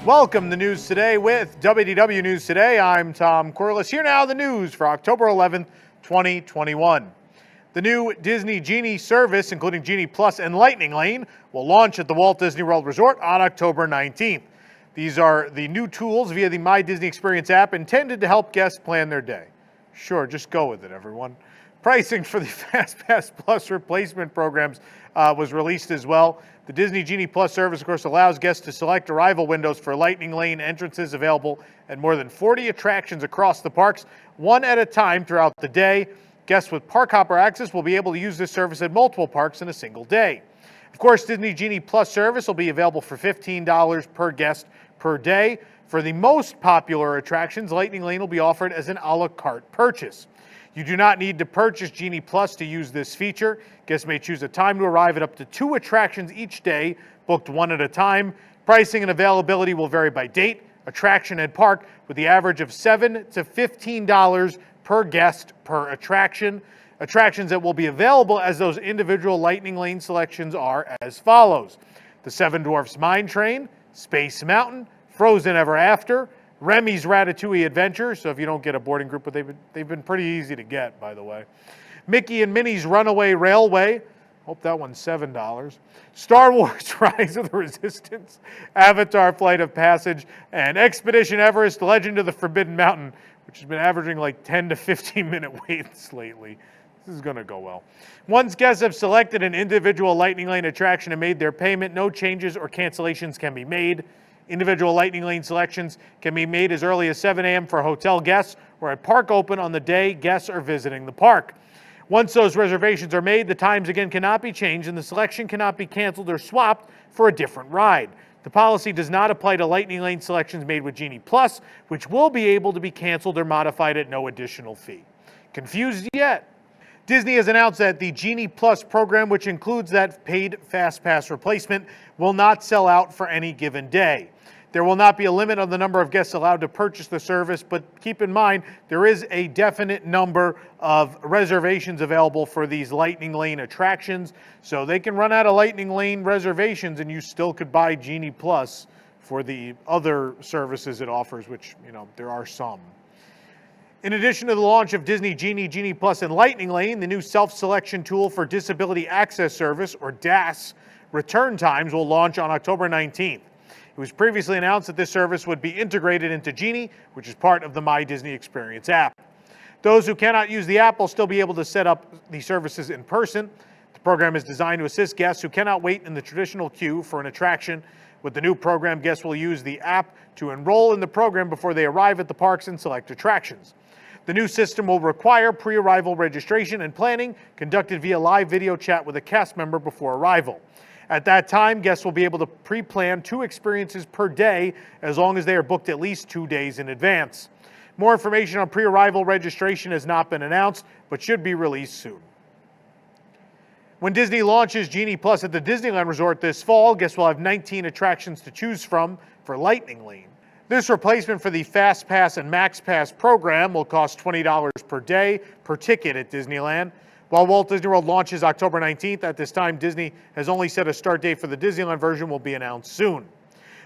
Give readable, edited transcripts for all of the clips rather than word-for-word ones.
Welcome to News Today with WDW News Today. I'm Tom Corliss. Here now the news for October 11th, 2021. The new Disney Genie service, including Genie Plus and Lightning Lane, will launch at the Walt Disney World Resort on October 19th. These are the new tools via the My Disney Experience app intended to help guests plan their day. Sure, just go with it, everyone. Pricing for the Fastpass Plus replacement programs was released as well. The Disney Genie Plus service, of course, allows guests to select arrival windows for Lightning Lane entrances available at more than 40 attractions across the parks, one at a time throughout the day. Guests with Park Hopper access will be able to use this service at multiple parks in a single day. Of course, Disney Genie Plus service will be available for $15 per guest per day. For the most popular attractions, Lightning Lane will be offered as an a la carte purchase. You do not need to purchase Genie Plus to use this feature. Guests may choose a time to arrive at up to 2 attractions each day, booked one at a time. Pricing and availability will vary by date, attraction, and park, with the average of $7 to $15 per guest per attraction. Attractions that will be available as those individual Lightning Lane selections are as follows: the Seven Dwarfs Mine Train, Space Mountain, Frozen Ever After, Remy's Ratatouille Adventure. So if you don't get a boarding group, but they've been pretty easy to get, by the way. Mickey and Minnie's Runaway Railway. Hope that one's $7. Star Wars Rise of the Resistance, Avatar Flight of Passage, and Expedition Everest Legend of the Forbidden Mountain, which has been averaging like 10 to 15 minute waits lately. This is going to go well. Once guests have selected an individual Lightning Lane attraction and made their payment, no changes or cancellations can be made. Individual Lightning Lane selections can be made as early as 7 a.m. for hotel guests or at park open on the day guests are visiting the park. Once those reservations are made, the times again cannot be changed and the selection cannot be canceled or swapped for a different ride. The policy does not apply to Lightning Lane selections made with Genie Plus, which will be able to be canceled or modified at no additional fee. Confused yet? Disney has announced that the Genie Plus program, which includes that paid FastPass replacement, will not sell out for any given day. There will not be a limit on the number of guests allowed to purchase the service, but keep in mind, there is a definite number of reservations available for these Lightning Lane attractions. So they can run out of Lightning Lane reservations and you still could buy Genie Plus for the other services it offers, which, there are some. In addition to the launch of Disney Genie, Genie Plus, and Lightning Lane, the new self-selection tool for Disability Access Service, or DAS, return times will launch on October 19th. It was previously announced that this service would be integrated into Genie, which is part of the My Disney Experience app. Those who cannot use the app will still be able to set up the services in person. The program is designed to assist guests who cannot wait in the traditional queue for an attraction. With the new program, guests will use the app to enroll in the program before they arrive at the parks and select attractions. The new system will require pre-arrival registration and planning conducted via live video chat with a cast member before arrival. At that time, guests will be able to pre-plan 2 experiences per day as long as they are booked at least 2 days in advance. More information on pre-arrival registration has not been announced, but should be released soon. When Disney launches Genie Plus at the Disneyland Resort this fall, guests will have 19 attractions to choose from for Lightning Lane. This replacement for the FastPass and MaxPass program will cost $20 per day per ticket at Disneyland. While Walt Disney World launches October 19th, at this time Disney has only set a start date for the Disneyland version will be announced soon.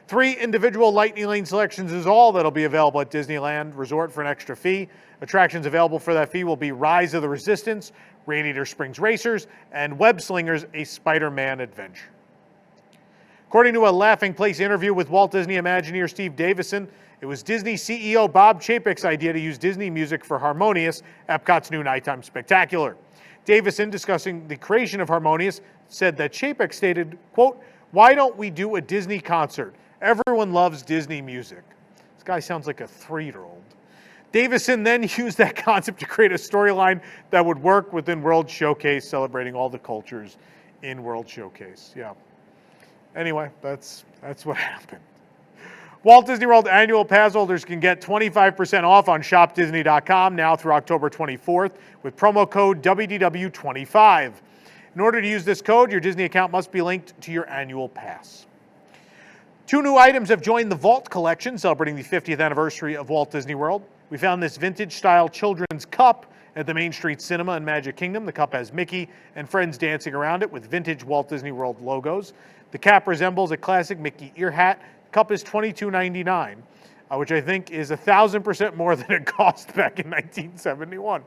3 individual Lightning Lane selections is all that'll be available at Disneyland Resort for an extra fee. Attractions available for that fee will be Rise of the Resistance, Radiator Springs Racers, and Web Slingers, a Spiderman Adventure. According to a Laughing Place interview with Walt Disney Imagineer Steve Davison, it was Disney CEO Bob Chapek's idea to use Disney music for Harmonious, Epcot's new nighttime spectacular. Davison, discussing the creation of Harmonious, said that Chapek stated, quote, "Why don't we do a Disney concert? Everyone loves Disney music." This guy sounds like a 3-year-old. Davison then used that concept to create a storyline that would work within World Showcase, celebrating all the cultures in World Showcase. Yeah. Anyway, that's what happened. Walt Disney World annual pass holders can get 25% off on shopdisney.com now through October 24th with promo code WDW25. In order to use this code, your Disney account must be linked to your annual pass. 2 new items have joined the Vault collection, celebrating the 50th anniversary of Walt Disney World. We found this vintage-style children's cup at the Main Street Cinema in Magic Kingdom. The cup has Mickey and friends dancing around it with vintage Walt Disney World logos. The cap resembles a classic Mickey ear hat Cup is $22.99, which I think is 1,000% more than it cost back in 1971.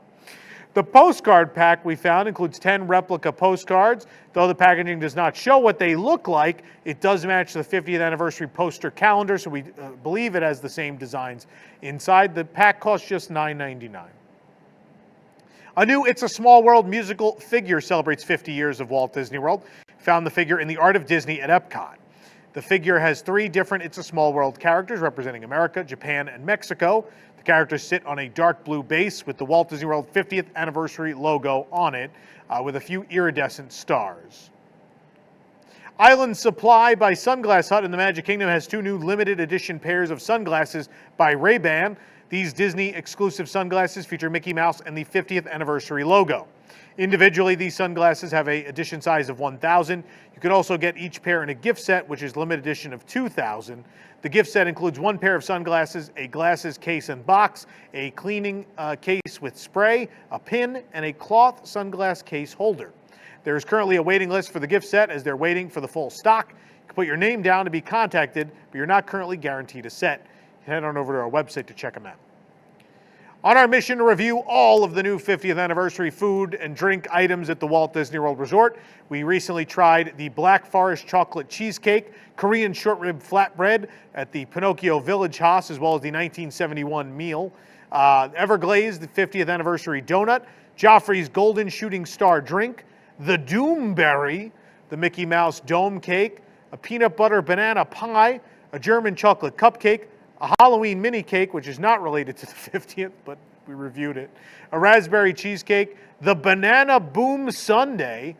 The postcard pack we found includes 10 replica postcards. Though the packaging does not show what they look like, it does match the 50th anniversary poster calendar, so we believe it has the same designs inside. The pack costs just $9.99. A new It's a Small World musical figure celebrates 50 years of Walt Disney World. Found the figure in the Art of Disney at Epcot. The figure has 3 different It's a Small World characters representing America, Japan, and Mexico. The characters sit on a dark blue base with the Walt Disney World 50th anniversary logo on it, with a few iridescent stars. Island Supply by Sunglass Hut in the Magic Kingdom has 2 new limited edition pairs of sunglasses by Ray-Ban. These Disney exclusive sunglasses feature Mickey Mouse and the 50th anniversary logo. Individually, these sunglasses have a edition size of 1,000. You can also get each pair in a gift set, which is limited edition of 2,000. The gift set includes 1 pair of sunglasses, a glasses case and box, a cleaning case with spray, a pin, and a cloth sunglass case holder. There is currently a waiting list for the gift set as they're waiting for the full stock. You can put your name down to be contacted, but you're not currently guaranteed a set. Head on over to our website to check them out. On our mission to review all of the new 50th anniversary food and drink items at the Walt Disney World Resort, we recently tried the Black Forest chocolate cheesecake, Korean short rib flatbread at the Pinocchio Village Haas, as well as the 1971 meal, Everglaze, the 50th anniversary donut, Joffrey's Golden Shooting Star drink, the Doomberry, the Mickey Mouse dome cake, a peanut butter banana pie, a German chocolate cupcake, a Halloween mini cake, which is not related to the 50th, but we reviewed it, a raspberry cheesecake, the Banana Boom Sundae,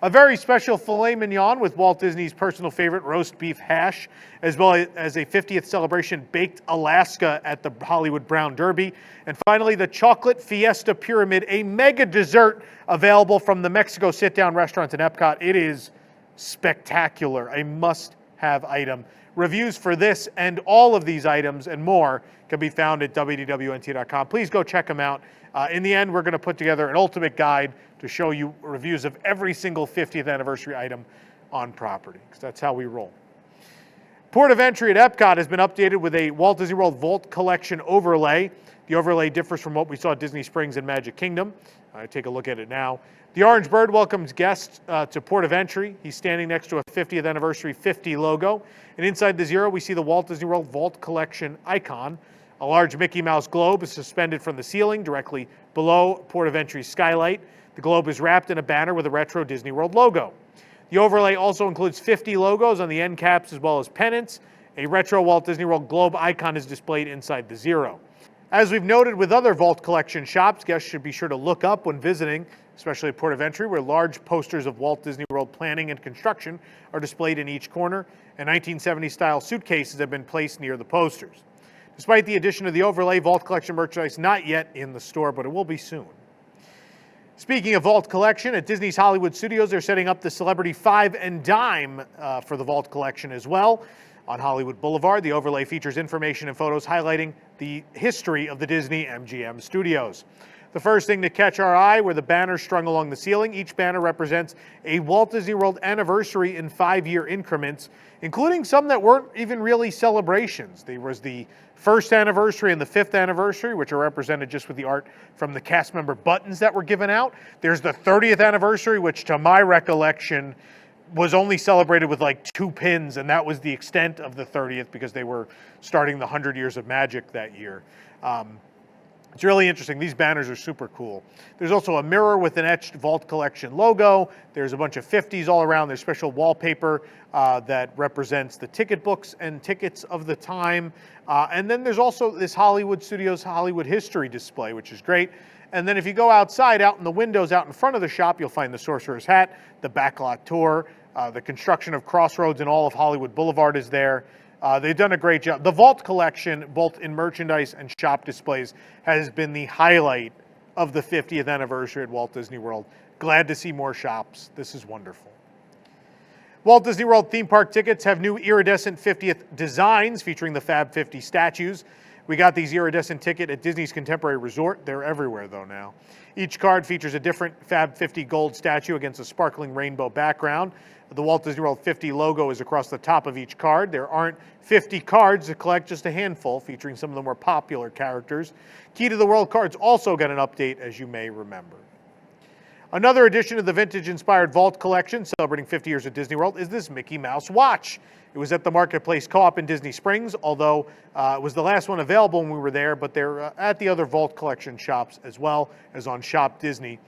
a very special filet mignon with Walt Disney's personal favorite roast beef hash, as well as a 50th celebration baked Alaska at the Hollywood Brown Derby, and finally the Chocolate Fiesta Pyramid, a mega dessert available from the Mexico sit-down restaurant in Epcot. It is spectacular, a must-have item. Reviews for this and all of these items and more can be found at WDWNT.com. Please go check them out. In the end, we're going to put together an ultimate guide to show you reviews of every single 50th anniversary item on property, because that's how we roll. Port of entry at Epcot has been updated with a Walt Disney World Vault Collection overlay. The overlay differs from what we saw at Disney Springs and Magic Kingdom. Take a look at it now. The Orange Bird welcomes guests to Port of Entry. He's standing next to a 50th Anniversary 50 logo. And inside the Zero, we see the Walt Disney World Vault Collection icon. A large Mickey Mouse globe is suspended from the ceiling directly below Port of Entry's skylight. The globe is wrapped in a banner with a retro Disney World logo. The overlay also includes 50 logos on the end caps as well as pennants. A retro Walt Disney World globe icon is displayed inside the Zero. As we've noted with other Vault Collection shops, guests should be sure to look up when visiting, especially at Port of Entry, where large posters of Walt Disney World planning and construction are displayed in each corner, and 1970s-style suitcases have been placed near the posters. Despite the addition of the overlay, Vault Collection merchandise not yet in the store, but it will be soon. Speaking of Vault Collection, at Disney's Hollywood Studios, they're setting up the Celebrity Five and Dime for the Vault Collection as well. On Hollywood Boulevard, the overlay features information and photos highlighting the history of the Disney MGM studios. The first thing to catch our eye were the banners strung along the ceiling. Each banner represents a Walt Disney World anniversary in 5-year increments, including some that weren't even really celebrations. There was the first anniversary and the 5th anniversary, which are represented just with the art from the cast member buttons that were given out. There's the 30th anniversary, which to my recollection was only celebrated with like 2 pins, and that was the extent of the 30th because they were starting the 100 Years of Magic that year. It's really interesting. These banners are super cool. There's also a mirror with an etched Vault Collection logo. There's a bunch of 50s all around. There's special wallpaper that represents the ticket books and tickets of the time. And then there's also this Hollywood Studios Hollywood History display, which is great. And then if you go outside, out in the windows, out in front of the shop, you'll find the Sorcerer's Hat, the Backlot Tour, the construction of Crossroads and all of Hollywood Boulevard is there. They've done a great job. The Vault Collection, both in merchandise and shop displays, has been the highlight of the 50th anniversary at Walt Disney World. Glad to see more shops. This is wonderful. Walt Disney World theme park tickets have new iridescent 50th designs featuring the Fab 50 statues. We got these iridescent ticket at Disney's Contemporary Resort. They're everywhere though now. Each card features a different Fab 50 gold statue against a sparkling rainbow background. The Walt Disney World 50 logo is across the top of each card. There aren't 50 cards to collect, just a handful, featuring some of the more popular characters. Key to the World cards also got an update, as you may remember. Another addition to the vintage-inspired Vault collection, celebrating 50 years of Disney World, is this Mickey Mouse watch. It was at the Marketplace Co-op in Disney Springs, although it was the last one available when we were there, but they're at the other Vault collection shops as well as on Shop Disney.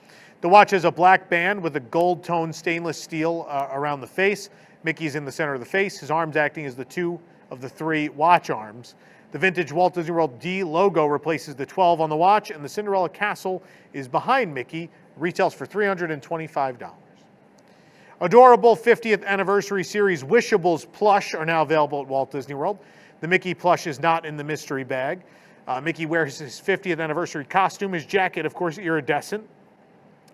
The watch has a black band with a gold-toned stainless steel around the face. Mickey's in the center of the face, his arms acting as the two of the three watch arms. The vintage Walt Disney World D logo replaces the 12 on the watch, and the Cinderella Castle is behind Mickey, retails for $325. Adorable 50th Anniversary Series Wishables plush are now available at Walt Disney World. The Mickey plush is not in the mystery bag. Mickey wears his 50th anniversary costume. His jacket, of course, iridescent.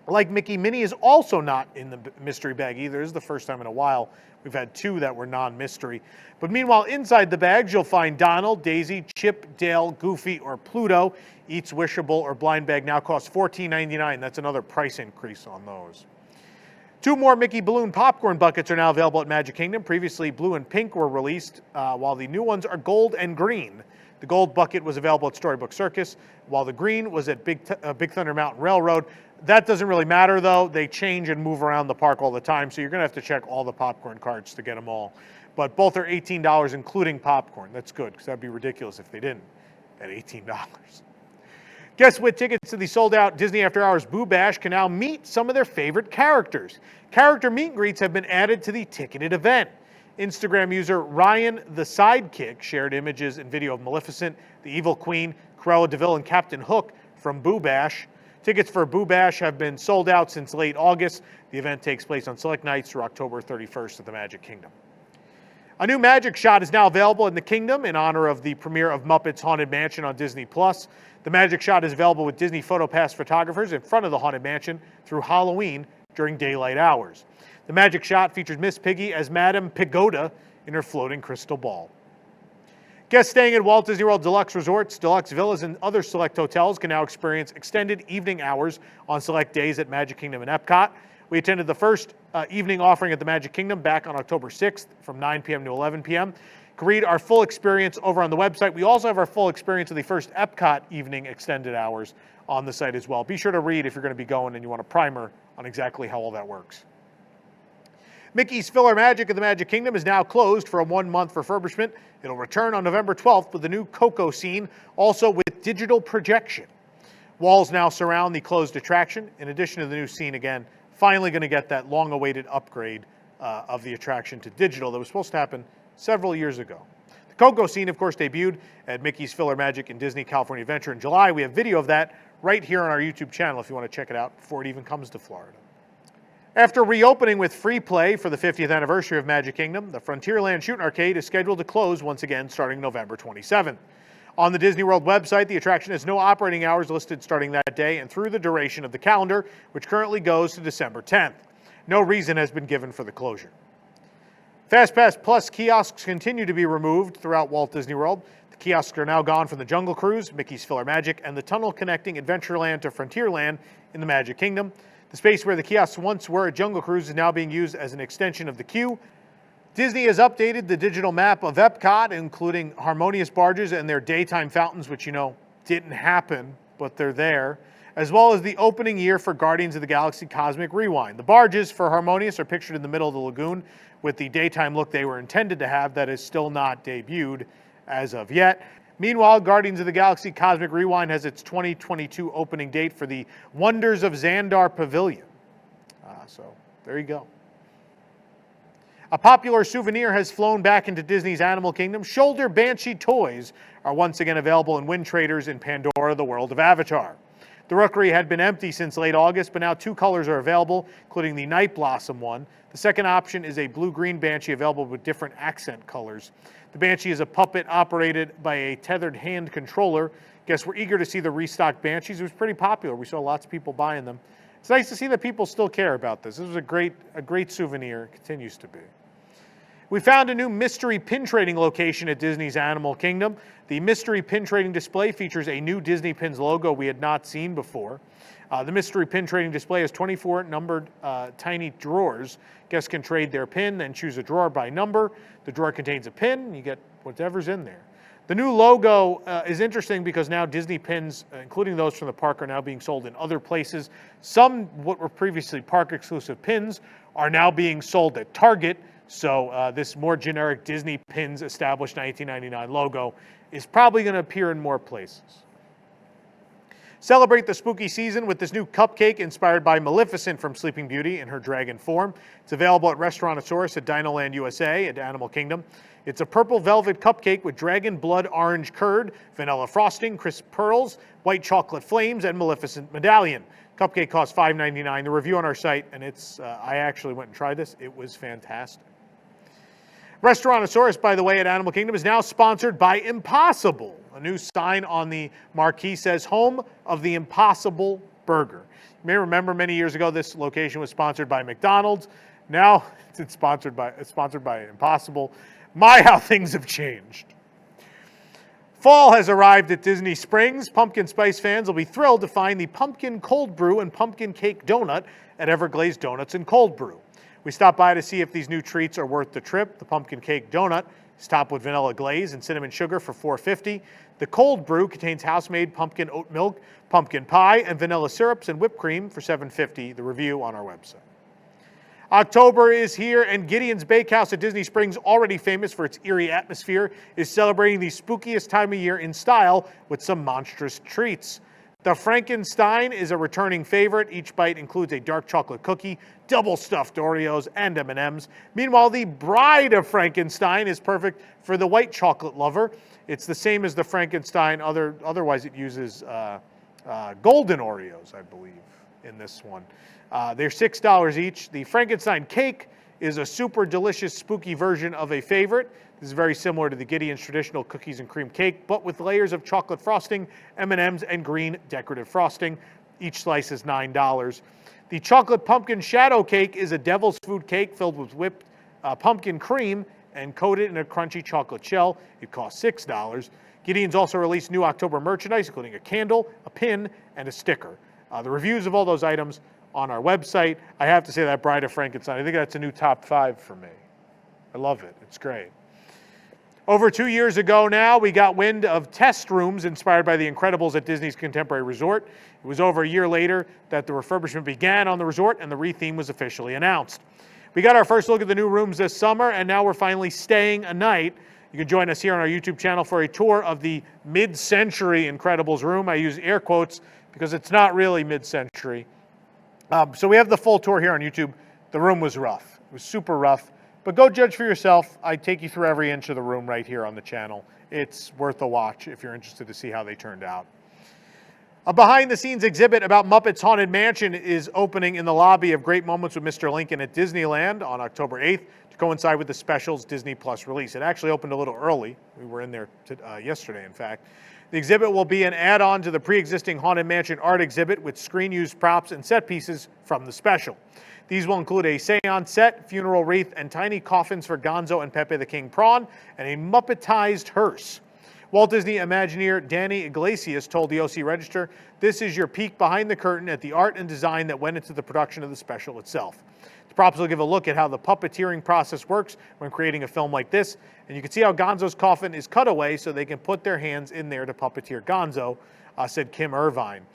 Like Mickey, Minnie is also not in the mystery bag either. This is the first time in a while we've had two that were non-mystery. But meanwhile, inside the bags, you'll find Donald, Daisy, Chip, Dale, Goofy, or Pluto. Each wishable or blind bag now costs $14.99. That's another price increase on those. Two more Mickey Balloon popcorn buckets are now available at Magic Kingdom. Previously, blue and pink were released, while the new ones are gold and green. The gold bucket was available at Storybook Circus, while the green was at Big Thunder Mountain Railroad. That doesn't really matter, though. They change and move around the park all the time, so you're going to have to check all the popcorn carts to get them all. But both are $18, including popcorn. That's good, because that would be ridiculous if they didn't at $18. Guests with tickets to the sold-out Disney After Hours Boo Bash can now meet some of their favorite characters. Character meet and greets have been added to the ticketed event. Instagram user Ryan the Sidekick shared images and video of Maleficent, the Evil Queen, Cruella de Vil, and Captain Hook from Boo Bash. Tickets for Boo Bash have been sold out since late August. The event takes place on select nights through October 31st at the Magic Kingdom. A new Magic Shot is now available in the Kingdom in honor of the premiere of Muppet's Haunted Mansion on Disney+. The Magic Shot is available with Disney PhotoPass photographers in front of the Haunted Mansion through Halloween during daylight hours. The Magic Shot features Miss Piggy as Madame Pagoda in her floating crystal ball. Guests staying at Walt Disney World Deluxe Resorts, Deluxe Villas, and other select hotels can now experience extended evening hours on select days at Magic Kingdom and Epcot. We attended the first evening offering at the Magic Kingdom back on October 6th from 9 p.m. to 11 p.m. You can read our full experience over on the website. We also have our full experience of the first Epcot evening extended hours on the site as well. Be sure to read if you're going to be going and you want a primer on exactly how all that works. Mickey's Filler Magic at the Magic Kingdom is now closed for a 1-month refurbishment. It'll return on November 12th with a new Coco scene, also with digital projection. Walls now surround the closed attraction. In addition to the new scene, again, finally going to get that long-awaited upgrade of the attraction to digital that was supposed to happen several years ago. The Coco scene, of course, debuted at Mickey's Filler Magic in Disney California Adventure in July. We have video of that right here on our YouTube channel if you want to check it out before it even comes to Florida. After reopening with free play for the 50th anniversary of Magic Kingdom, the Frontierland Shooting Arcade is scheduled to close once again starting November 27th. On the Disney World website, the attraction has no operating hours listed starting that day and through the duration of the calendar, which currently goes to December 10th. No reason has been given for the closure. Fastpass Plus kiosks continue to be removed throughout Walt Disney World. The kiosks are now gone from the Jungle Cruise, Mickey's Filler Magic, and the tunnel connecting Adventureland to Frontierland in the Magic Kingdom. The space where the kiosks once were at Jungle Cruise is now being used as an extension of the queue. Disney has updated the digital map of Epcot, including Harmonious barges and their daytime fountains, which you know didn't happen, but they're there, as well as the opening year for Guardians of the Galaxy Cosmic Rewind. The barges for Harmonious are pictured in the middle of the lagoon with the daytime look they were intended to have that is still not debuted as of yet. Meanwhile, Guardians of the Galaxy Cosmic Rewind has its 2022 opening date for the Wonders of Xandar Pavilion. So there you go. A popular souvenir has flown back into Disney's Animal Kingdom. Shoulder Banshee toys are once again available in Wind Traders in Pandora, the World of Avatar. The rookery had been empty since late August, but now 2 colors are available, including the Night Blossom one. The second option is a blue-green Banshee available with different accent colors. The Banshee is a puppet operated by a tethered hand controller. Guests were eager to see the restocked Banshees. It was pretty popular. We saw lots of people buying them. It's nice to see that people still care about this. This was a great souvenir. It continues to be. We found a new mystery pin trading location at Disney's Animal Kingdom. The mystery pin trading display features a new Disney Pins logo we had not seen before. The mystery pin trading display has 24 numbered tiny drawers. Guests can trade their pin, then choose a drawer by number. The drawer contains a pin. You get whatever's in there. The new logo is interesting because now Disney pins, including those from the park, are now being sold in other places. Some what were previously park-exclusive pins are now being sold at Target. So this more generic Disney pins established 1999 logo is probably going to appear in more places. Celebrate the spooky season with this new cupcake inspired by Maleficent from Sleeping Beauty in her dragon form. It's available at Restaurantosaurus at Dinoland USA at Animal Kingdom. It's a purple velvet cupcake with dragon blood orange curd, vanilla frosting, crisp pearls, white chocolate flames, and Maleficent medallion. Cupcake costs $5.99. The review on our site, and I actually went and tried this. It was fantastic. Restaurantosaurus, by the way, at Animal Kingdom is now sponsored by Impossible. A new sign on the marquee says, "Home of the Impossible Burger." You may remember many years ago this location was sponsored by McDonald's. Now it's sponsored by Impossible. My, how things have changed. Fall has arrived at Disney Springs. Pumpkin Spice fans will be thrilled to find the pumpkin cold brew and pumpkin cake donut at Everglaze Donuts and Cold Brew. We stopped by to see if these new treats are worth the trip. The pumpkin cake donut is topped with vanilla glaze and cinnamon sugar for $4.50. The cold brew contains house-made pumpkin oat milk, pumpkin pie, and vanilla syrups and whipped cream for $7.50. The review on our website. October is here, and Gideon's Bakehouse at Disney Springs, already famous for its eerie atmosphere, is celebrating the spookiest time of year in style with some monstrous treats. The Frankenstein is a returning favorite. Each bite includes a dark chocolate cookie, double stuffed Oreos, and M&Ms. Meanwhile, the Bride of Frankenstein is perfect for the white chocolate lover. It's the same as the Frankenstein. Otherwise, it uses golden Oreos, I believe, in this one. They're $6 each. The Frankenstein Cake is a super delicious, spooky version of a favorite. This is very similar to the Gideon's traditional cookies and cream cake, but with layers of chocolate frosting, M&Ms, and green decorative frosting. Each slice is $9. The chocolate pumpkin shadow cake is a devil's food cake filled with whipped pumpkin cream and coated in a crunchy chocolate shell. It costs $6. Gideon's also released new October merchandise, including a candle, a pin, and a sticker. The reviews of all those items on our website. I have to say that Bride of Frankenstein, I think that's a new top 5 for me. I love it. It's great. Over 2 years ago now, we got wind of test rooms inspired by The Incredibles at Disney's Contemporary Resort. It was over a year later that the refurbishment began on the resort and the retheme was officially announced. We got our first look at the new rooms this summer, and now we're finally staying a night. You can join us here on our YouTube channel for a tour of the mid-century Incredibles room. I use air quotes because it's not really mid-century. So we have the full tour here on YouTube. The room was rough. It was super rough. But go judge for yourself. I take you through every inch of the room right here on the channel. It's worth a watch if you're interested to see how they turned out. A behind-the-scenes exhibit about Muppet's Haunted Mansion is opening in the lobby of Great Moments with Mr. Lincoln at Disneyland on October 8th to coincide with the special's Disney Plus release. It actually opened a little early. We were in there yesterday, in fact. The exhibit will be an add-on to the pre-existing Haunted Mansion art exhibit with screen-used props and set pieces from the special. These will include a seance set, funeral wreath, and tiny coffins for Gonzo and Pepe the King Prawn, and a Muppetized hearse. Walt Disney Imagineer Danny Iglesias told the OC Register, "This is your peek behind the curtain at the art and design that went into the production of the special itself." The props will give a look at how the puppeteering process works when creating a film like this, and you can see how Gonzo's coffin is cut away so they can put their hands in there to puppeteer Gonzo, said Kim Irvine.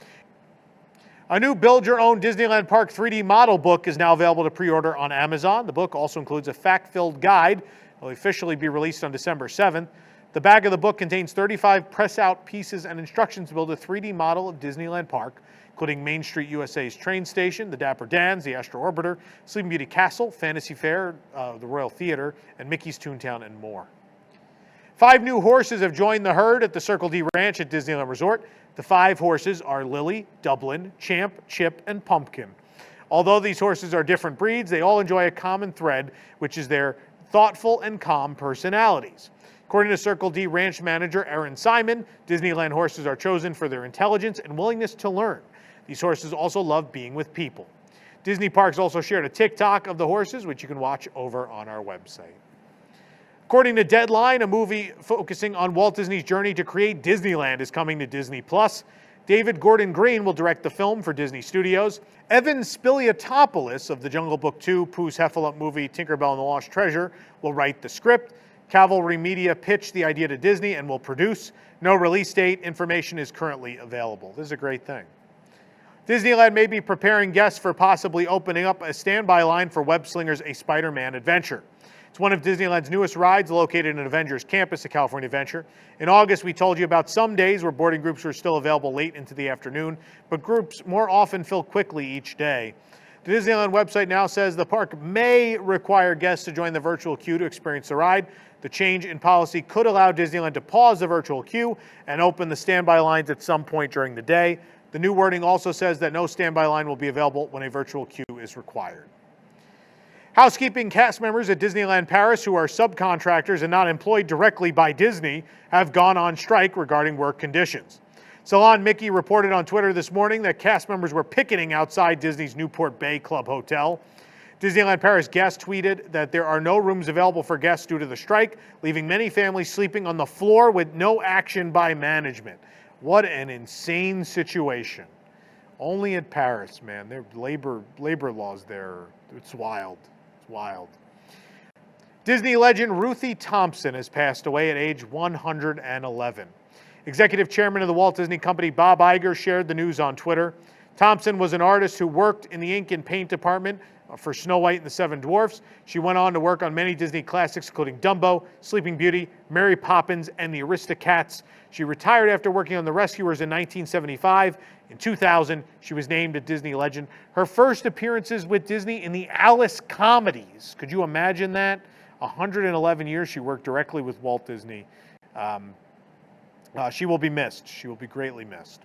A new build-your-own Disneyland Park 3D model book is now available to pre-order on Amazon. The book also includes a fact-filled guide. It will officially be released on December 7th. The back of the book contains 35 press-out pieces and instructions to build a 3D model of Disneyland Park, including Main Street USA's train station, the Dapper Dans, the Astro Orbiter, Sleeping Beauty Castle, Fantasy Fair, the Royal Theater, and Mickey's Toontown, and more. 5 new horses have joined the herd at the Circle D Ranch at Disneyland Resort. The 5 horses are Lily, Dublin, Champ, Chip, and Pumpkin. Although these horses are different breeds, they all enjoy a common thread, which is their thoughtful and calm personalities. According to Circle D Ranch manager Aaron Simon, Disneyland horses are chosen for their intelligence and willingness to learn. These horses also love being with people. Disney Parks also shared a TikTok of the horses, which you can watch over on our website. According to Deadline, a movie focusing on Walt Disney's journey to create Disneyland is coming to Disney Plus. David Gordon Green will direct the film for Disney Studios. Evan Spiliotopoulos of the Jungle Book 2, Pooh's Heffalump movie Tinkerbell and the Lost Treasure will write the script. Cavalry Media pitched the idea to Disney and will produce. No release date information is currently available. This is a great thing. Disneyland may be preparing guests for possibly opening up a standby line for Web Slingers A Spiderman Adventure. It's one of Disneyland's newest rides located in Avengers Campus at California Adventure. In August, we told you about some days where boarding groups were still available late into the afternoon, but groups more often fill quickly each day. The Disneyland website now says the park may require guests to join the virtual queue to experience the ride. The change in policy could allow Disneyland to pause the virtual queue and open the standby lines at some point during the day. The new wording also says that no standby line will be available when a virtual queue is required. Housekeeping cast members at Disneyland Paris who are subcontractors and not employed directly by Disney have gone on strike regarding work conditions. Salon Mickey reported on Twitter this morning that cast members were picketing outside Disney's Newport Bay Club Hotel. Disneyland Paris guests tweeted that there are no rooms available for guests due to the strike, leaving many families sleeping on the floor with no action by management. What an insane situation. Only at Paris, man. Their labor laws there, it's wild. It's wild. Disney legend Ruthie Thompson has passed away at age 111. Executive chairman of the Walt Disney Company, Bob Iger, shared the news on Twitter. Thompson was an artist who worked in the ink and paint department for Snow White and the Seven Dwarfs. She went on to work on many Disney classics, including Dumbo, Sleeping Beauty, Mary Poppins, and the Aristocats. She retired after working on The Rescuers in 1975. In 2000, she was named a Disney legend. Her first appearances with Disney in the Alice comedies. Could you imagine that? 111 years she worked directly with Walt Disney. She will be missed. She will be greatly missed.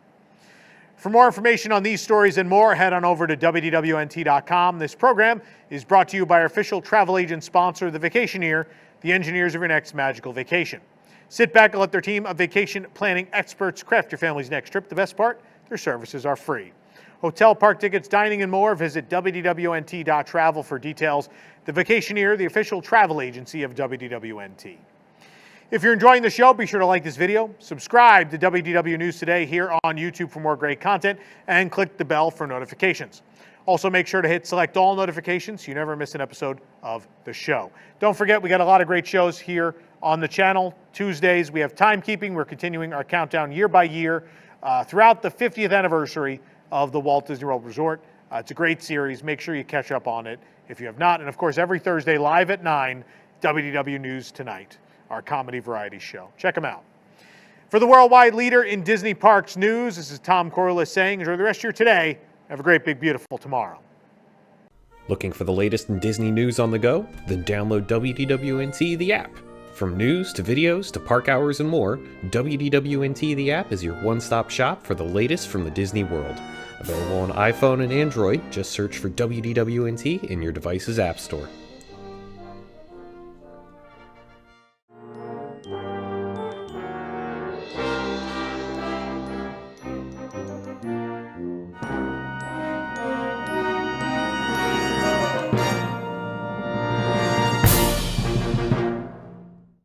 For more information on these stories and more, head on over to WDWNT.com. This program is brought to you by our official travel agent sponsor, The Vacationeer, the engineers of your next magical vacation. Sit back and let their team of vacation planning experts craft your family's next trip. The best part, their services are free. Hotel, park tickets, dining, and more, visit WDWNT.travel for details. The Vacationeer, the official travel agency of WDWNT. If you're enjoying the show, be sure to like this video, subscribe to WDW News Today here on YouTube for more great content, and click the bell for notifications. Also, make sure to hit select all notifications so you never miss an episode of the show. Don't forget, we got a lot of great shows here on the channel. Tuesdays, we have timekeeping. We're continuing our countdown year by year throughout the 50th anniversary of the Walt Disney World Resort. It's a great series. Make sure you catch up on it if you have not. And, of course, every Thursday live at 9, WDW News Tonight, our comedy variety show. Check them out. For the worldwide leader in Disney Parks news, this is Tom Corliss saying, enjoy the rest of your today. Have a great, big, beautiful tomorrow. Looking for the latest in Disney news on the go? Then download WDWNT the app. From news to videos to park hours and more, WDWNT the app is your one-stop shop for the latest from the Disney world. Available on iPhone and Android, just search for WDWNT in your device's app store.